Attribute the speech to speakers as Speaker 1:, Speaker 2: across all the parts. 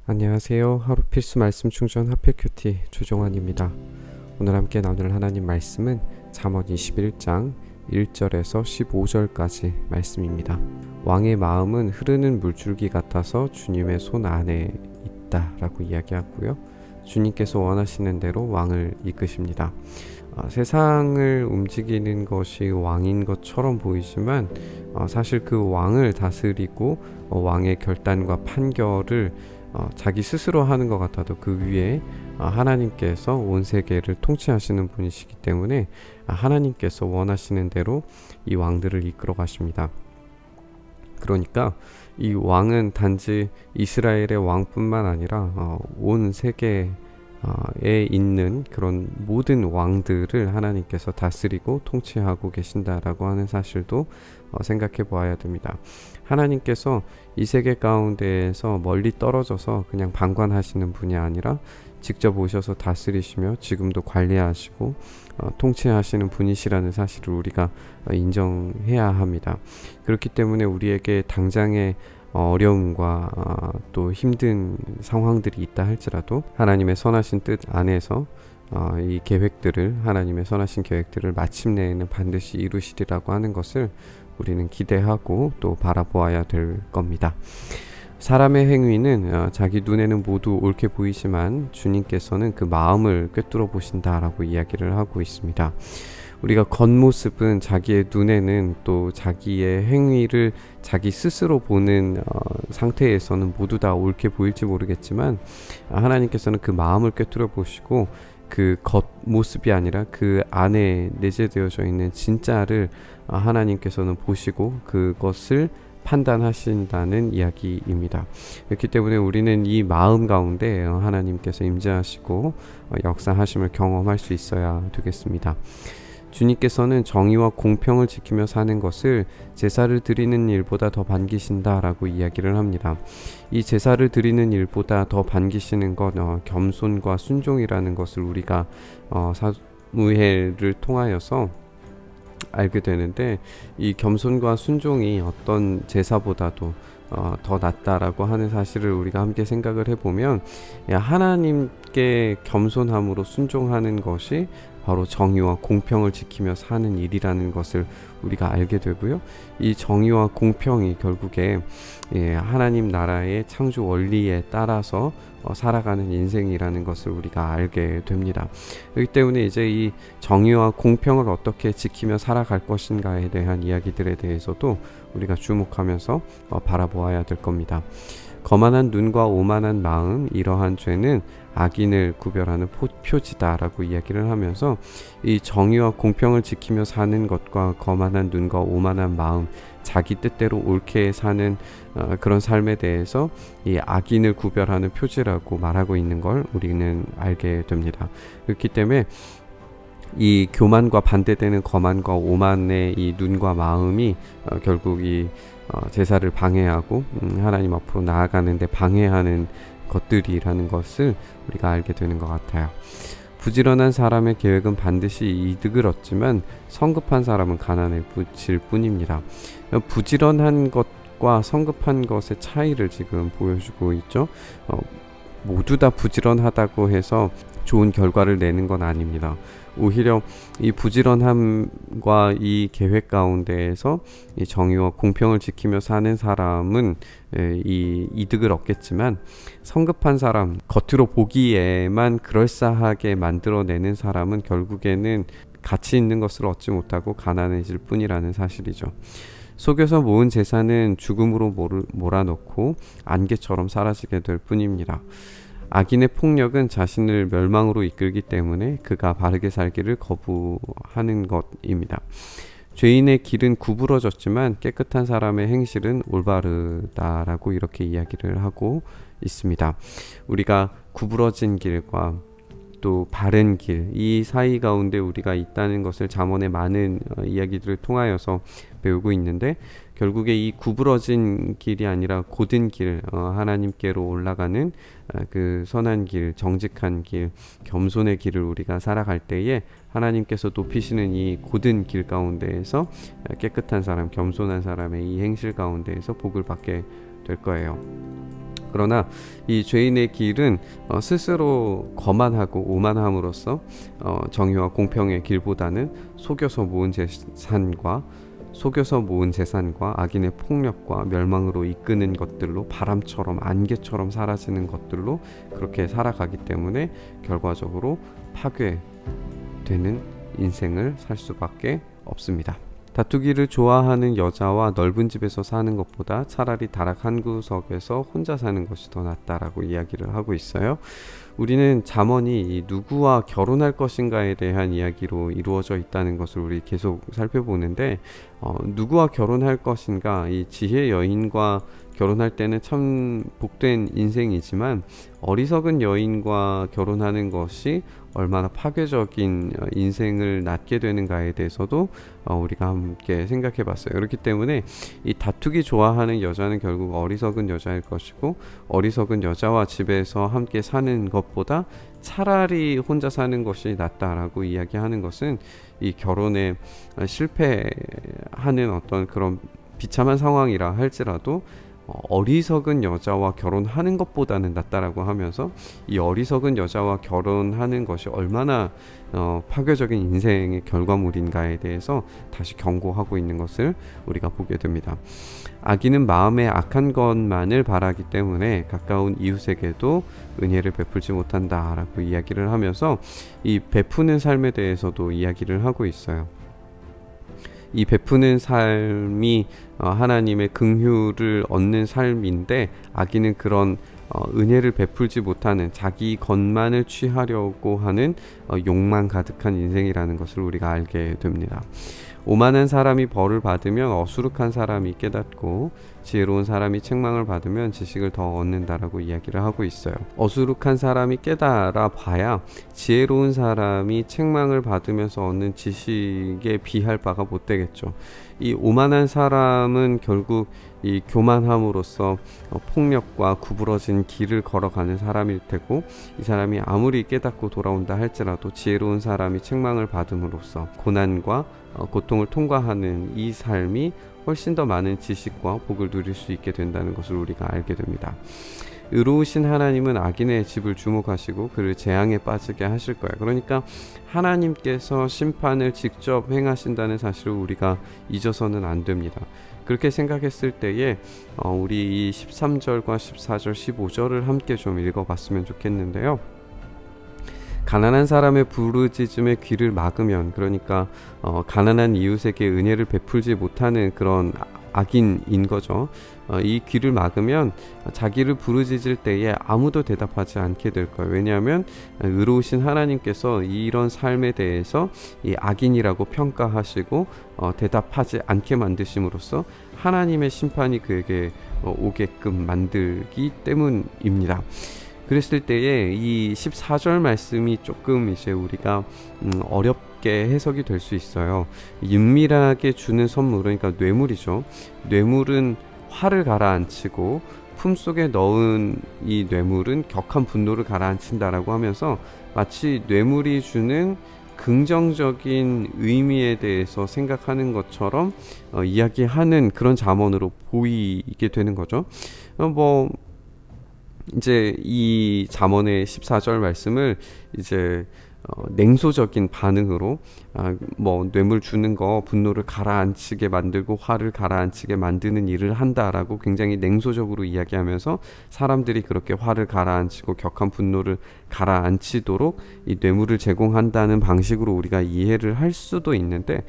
Speaker 1: 안녕하세요. 하루 필수 말씀 충전 하필 큐티 조종환입니다. 오늘 함께 나눌 하나님 말씀은 잠언 21장 1절에서 15절까지 말씀입니다. 왕의 마음은 흐르는 물줄기 같아서 주님의 손 안에 있다라고 이야기하고요. 주님께서 원하시는 대로 왕을 이끄십니다. 세상을 움직이는 것이 왕인 것처럼 보이지만 사실 그 왕을 다스리고 왕의 결단과 판결을 자기 스스로 하는 것 같아도 그 위에 하나님께서 온 세계를 통치하시는 분이시기 때문에 하나님께서 원하시는 대로 이 왕들을 이끌어 가십니다. 그러니까 이 왕은 단지 이스라엘의 왕뿐만 아니라 온 세계에 있는 그런 모든 왕들을 하나님께서 다스리고 통치하고 계신다라고 하는 사실도 생각해 보아야 됩니다. 하나님께서 이 세계 가운데에서 멀리 떨어져서 그냥 방관하시는 분이 아니라 직접 오셔서 다스리시며 지금도 관리하시고 통치하시는 분이시라는 사실을 우리가 인정해야 합니다. 그렇기 때문에 우리에게 당장의 어려움과 또 힘든 상황들이 있다 할지라도 하나님의 선하신 뜻 안에서 이 계획들을 하나님의 선하신 계획들을 마침내에는 반드시 이루시리라고 하는 것을 우리는 기대하고 또 바라보아야 될 겁니다. 사람의 행위는 자기 눈에는 모두 옳게 보이지만 주님께서는 그 마음을 꿰뚫어 보신다라고 이야기를 하고 있습니다. 우리가 겉모습은 자기의 눈에는 또 자기의 행위를 자기 스스로 보는 상태에서는 모두 다 옳게 보일지 모르겠지만 하나님께서는 그 마음을 꿰뚫어 보시고 그 겉모습이 아니라 그 안에 내재되어져 있는 진짜를 하나님께서는 보시고 그것을 판단하신다는 이야기입니다. 그렇기 때문에 우리는 이 마음 가운데 하나님께서 임재하시고 역사하심을 경험할 수 있어야 되겠습니다. 주님께서는 정의와 공평을 지키며 사는 것을 제사를 드리는 일보다 더 반기신다라고 이야기를 합니다. 이 제사를 드리는 일보다 더 반기시는 것 겸손과 순종이라는 것을 우리가 사무엘을 통하여서 알게 되는데 이 겸손과 순종이 어떤 제사보다도 더 낫다라고 하는 사실을 우리가 함께 생각을 해보면 하나님께 겸손함으로 순종하는 것이 바로 정의와 공평을 지키며 사는 일이라는 것을 우리가 알게 되고요. 이 정의와 공평이 결국에 하나님 나라의 창조 원리에 따라서 살아가는 인생이라는 것을 우리가 알게 됩니다. 그렇기 때문에 이제 이 정의와 공평을 어떻게 지키며 살아갈 것인가에 대한 이야기들에 대해서도 우리가 주목하면서 바라보아야 될 겁니다. 거만한 눈과 오만한 마음, 이러한 죄는 악인을 구별하는 표지다라고 이야기를 하면서 이 정의와 공평을 지키며 사는 것과 거만한 눈과 오만한 마음, 자기 뜻대로 옳게 사는 그런 삶에 대해서 이 악인을 구별하는 표지라고 말하고 있는 걸 우리는 알게 됩니다. 그렇기 때문에 이 교만과 반대되는 거만과 오만의 이 눈과 마음이 결국 이 제사를 방해하고 하나님 앞으로 나아가는데 방해하는 것들이라는 것을 우리가 알게 되는 것 같아요. 부지런한 사람의 계획은 반드시 이득을 얻지만 성급한 사람은 가난해질 뿐입니다. 부지런한 것과 성급한 것의 차이를 지금 보여주고 있죠. 모두 다 부지런하다고 해서 좋은 결과를 내는 건 아닙니다. 오히려 이 부지런함과 이 계획 가운데에서 이 정의와 공평을 지키며 사는 사람은 이 이득을 얻겠지만 성급한 사람, 겉으로 보기에만 그럴싸하게 만들어내는 사람은 결국에는 가치 있는 것을 얻지 못하고 가난해질 뿐이라는 사실이죠. 속여서 모은 재산은 죽음으로 몰아넣고 안개처럼 사라지게 될 뿐입니다. 악인의 폭력은 자신을 멸망으로 이끌기 때문에 그가 바르게 살기를 거부하는 것입니다. 죄인의 길은 구부러졌지만 깨끗한 사람의 행실은 올바르다라고 이렇게 이야기를 하고 있습니다. 우리가 구부러진 길과 또 바른 길, 이 사이 가운데 우리가 있다는 것을 잠언의 많은 이야기들을 통하여서 배우고 있는데 결국에 이 구부러진 길이 아니라 곧은 길, 하나님께로 올라가는 그 선한 길, 정직한 길, 겸손의 길을 우리가 살아갈 때에 하나님께서 높이시는 이 곧은 길 가운데에서 깨끗한 사람, 겸손한 사람의 이 행실 가운데에서 복을 받게 될 거예요. 그러나 이 죄인의 길은 스스로 거만하고 오만함으로써 정의와 공평의 길보다는 속여서 모은 재산과 악인의 폭력과 멸망으로 이끄는 것들로, 바람처럼 안개처럼 사라지는 것들로 그렇게 살아가기 때문에 결과적으로 파괴되는 인생을 살 수밖에 없습니다. 다투기를 좋아하는 여자와 넓은 집에서 사는 것보다 차라리 다락 한 구석에서 혼자 사는 것이 더 낫다라고 이야기를 하고 있어요. 우리는 잠언이 누구와 결혼할 것인가에 대한 이야기로 이루어져 있다는 것을 우리 계속 살펴보는데, 누구와 결혼할 것인가, 이 지혜 여인과 결혼할 때는 참 복된 인생이지만 어리석은 여인과 결혼하는 것이 얼마나 파괴적인 인생을 낳게 되는가에 대해서도 우리가 함께 생각해 봤어요. 그렇기 때문에 이 다투기 좋아하는 여자는 결국 어리석은 여자일 것이고, 어리석은 여자와 집에서 함께 사는 것보다 차라리 혼자 사는 것이 낫다라고 이야기하는 것은 이 결혼에 실패하는 어떤 그런 비참한 상황이라 할지라도 어리석은 여자와 결혼하는 것보다는 낫다라고 하면서, 이 어리석은 여자와 결혼하는 것이 얼마나 파괴적인 인생의 결과물인가에 대해서 다시 경고하고 있는 것을 우리가 보게 됩니다. 악인은 마음에 악한 것만을 바라기 때문에 가까운 이웃에게도 은혜를 베풀지 못한다라고 이야기를 하면서, 이 베푸는 삶에 대해서도 이야기를 하고 있어요. 이 베푸는 삶이 하나님의 긍휼을 얻는 삶인데, 악인은 그런 은혜를 베풀지 못하는, 자기 것만을 취하려고 하는 욕망 가득한 인생이라는 것을 우리가 알게 됩니다. 오만한 사람이 벌을 받으면 어수룩한 사람이 깨닫고, 지혜로운 사람이 책망을 받으면 지식을 더 얻는다라고 이야기를 하고 있어요. 어수룩한 사람이 깨달아 봐야 지혜로운 사람이 책망을 받으면서 얻는 지식에 비할 바가 못 되겠죠. 이 오만한 사람은 결국 이 교만함으로써 폭력과 구부러진 길을 걸어가는 사람일 테고, 이 사람이 아무리 깨닫고 돌아온다 할지라도 지혜로운 사람이 책망을 받음으로써 고난과 고통을 통과하는 이 삶이 훨씬 더 많은 지식과 복을 누릴 수 있게 된다는 것을 우리가 알게 됩니다. 의로우신 하나님은 악인의 집을 주목하시고 그를 재앙에 빠지게 하실 거예요. 그러니까 하나님께서 심판을 직접 행하신다는 사실을 우리가 잊어서는 안 됩니다. 그렇게 생각했을 때에 우리 이 13절과 14절, 15절을 함께 좀 읽어봤으면 좋겠는데요. 가난한 사람의 부르짖음에 귀를 막으면, 그러니까 가난한 이웃에게 은혜를 베풀지 못하는 그런 악인인 거죠. 이 귀를 막으면 자기를 부르짖을 때에 아무도 대답하지 않게 될 거예요. 왜냐하면 의로우신 하나님께서 이런 삶에 대해서 이 악인이라고 평가하시고 대답하지 않게 만드심으로써 하나님의 심판이 그에게 오게끔 만들기 때문입니다. 그랬을 때에 이 14절 말씀이 조금 이제 우리가 어렵게 해석이 될 수 있어요. 은밀하게 주는 선물, 그러니까 뇌물이죠. 뇌물은 화를 가라앉히고 품속에 넣은 이 뇌물은 격한 분노를 가라앉힌다라고 하면서, 마치 뇌물이 주는 긍정적인 의미에 대해서 생각하는 것처럼 이야기하는 그런 잠언으로 보이게 되는 거죠. 이제 이 잠언의 14절 말씀을 이제 냉소적인 반응으로 뇌물 주는 거 분노를 가라앉히게 만들고 화를 가라앉히게 만드는 일을 한다라고 굉장히 냉소적으로 이야기하면서, 사람들이 그렇게 화를 가라앉히고 격한 분노를 가라앉히도록 이 뇌물을 제공한다는 방식으로 우리가 이해를 할 수도 있는데,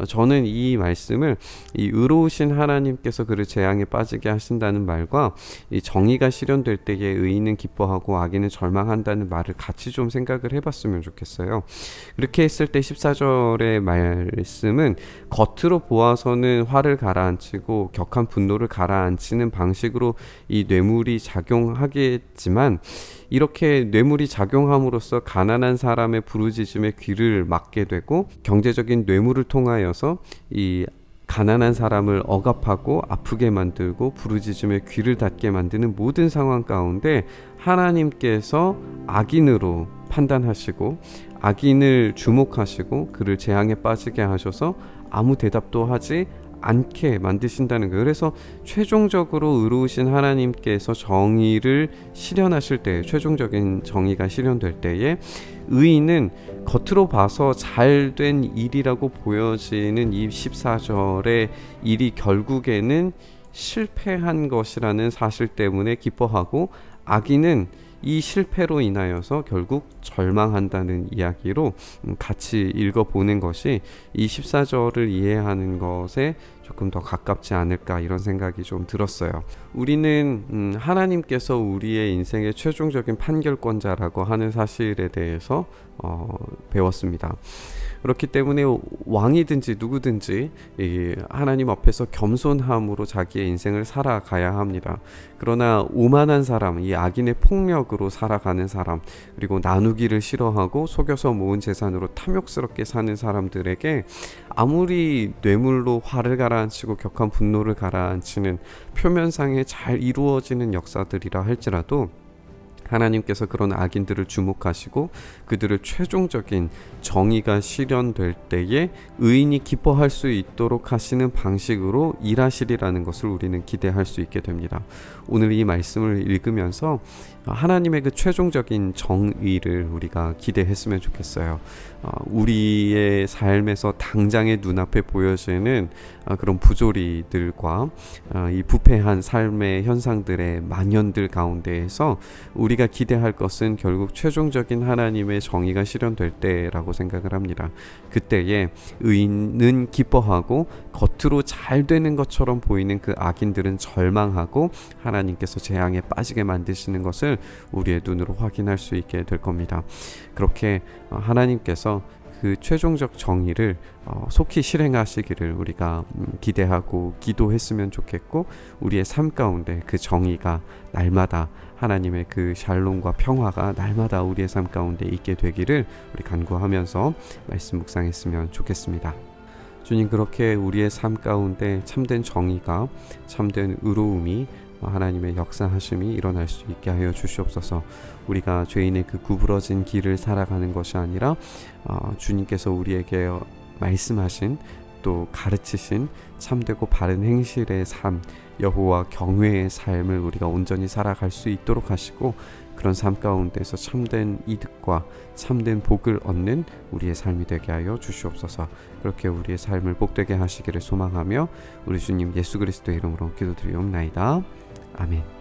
Speaker 1: 저는 이 말씀을 이 의로우신 하나님께서 그를 재앙에 빠지게 하신다는 말과 이 정의가 실현될 때에 의인은 기뻐하고 악인은 절망한다는 말을 같이 좀 생각을 해봤으면 좋겠어요. 그렇게 했을 때 14절의 말씀은 겉으로 보아서는 화를 가라앉히고 격한 분노를 가라앉히는 방식으로 이 뇌물이 작용하겠지만, 이렇게 뇌물이 작용함으로써 가난한 사람의 부르짖음에 귀를 막게 되고, 경제적인 뇌물을 통하여서 이 가난한 사람을 억압하고 아프게 만들고 부르짖음에 귀를 닫게 만드는 모든 상황 가운데 하나님께서 악인으로 판단하시고 악인을 주목하시고 그를 재앙에 빠지게 하셔서 아무 대답도 하지 않게 만드신다는 거예요. 그래서 최종적으로 의로우신 하나님께서 정의를 실현하실 때, 최종적인 정의가 실현될 때에 의인은 겉으로 봐서 잘된 일이라고 보여지는 이 14절의 일이 결국에는 실패한 것이라는 사실 때문에 기뻐하고, 악인은 이 실패로 인하여서 결국 절망한다는 이야기로 같이 읽어보는 것이 이 14절을 이해하는 것에 조금 더 가깝지 않을까, 이런 생각이 좀 들었어요. 우리는 하나님께서 우리의 인생의 최종적인 판결권자라고 하는 사실에 대해서 배웠습니다. 그렇기 때문에 왕이든지 누구든지 이 하나님 앞에서 겸손함으로 자기의 인생을 살아가야 합니다. 그러나 오만한 사람, 이 악인의 폭력으로 살아가는 사람, 그리고 나누기를 싫어하고 속여서 모은 재산으로 탐욕스럽게 사는 사람들에게 아무리 뇌물로 화를 가라앉히고 격한 분노를 가라앉히는 표면상에 잘 이루어지는 역사들이라 할지라도, 하나님께서 그런 악인들을 주목하시고 그들을 최종적인 정의가 실현될 때에 의인이 기뻐할 수 있도록 하시는 방식으로 일하시리라는 것을 우리는 기대할 수 있게 됩니다. 오늘 이 말씀을 읽으면서 하나님의 그 최종적인 정의를 우리가 기대했으면 좋겠어요. 우리의 삶에서 당장의 눈앞에 보여지는 그런 부조리들과 이 부패한 삶의 현상들의 만연들 가운데에서 우리가 기대할 것은 결국 최종적인 하나님의 정의가 실현될 때라고 생각을 합니다. 그때에 의인은 기뻐하고 겉으로 잘 되는 것처럼 보이는 그 악인들은 절망하고 하나님께서 재앙에 빠지게 만드시는 것을 우리의 눈으로 확인할 수 있게 될 겁니다. 그렇게 하나님께서 그 최종적 정의를 속히 실행하시기를 우리가 기대하고 기도했으면 좋겠고, 우리의 삶 가운데 그 정의가 날마다, 하나님의 그 샬롬과 평화가 날마다 우리의 삶 가운데 있게 되기를 우리 간구하면서 말씀 묵상했으면 좋겠습니다. 주님, 그렇게 우리의 삶 가운데 참된 정의가, 참된 의로움이, 하나님의 역사하심이 일어날 수 있게 하여 주시옵소서. 우리가 죄인의 그 구부러진 길을 살아가는 것이 아니라 주님께서 우리에게 말씀하신, 또 가르치신 참되고 바른 행실의 삶, 여호와 경외의 삶을 우리가 온전히 살아갈 수 있도록 하시고, 그런 삶 가운데서 참된 이득과 참된 복을 얻는 우리의 삶이 되게 하여 주시옵소서. 그렇게 우리의 삶을 복되게 하시기를 소망하며 우리 주님 예수 그리스도의 이름으로 기도드리옵나이다. 아멘.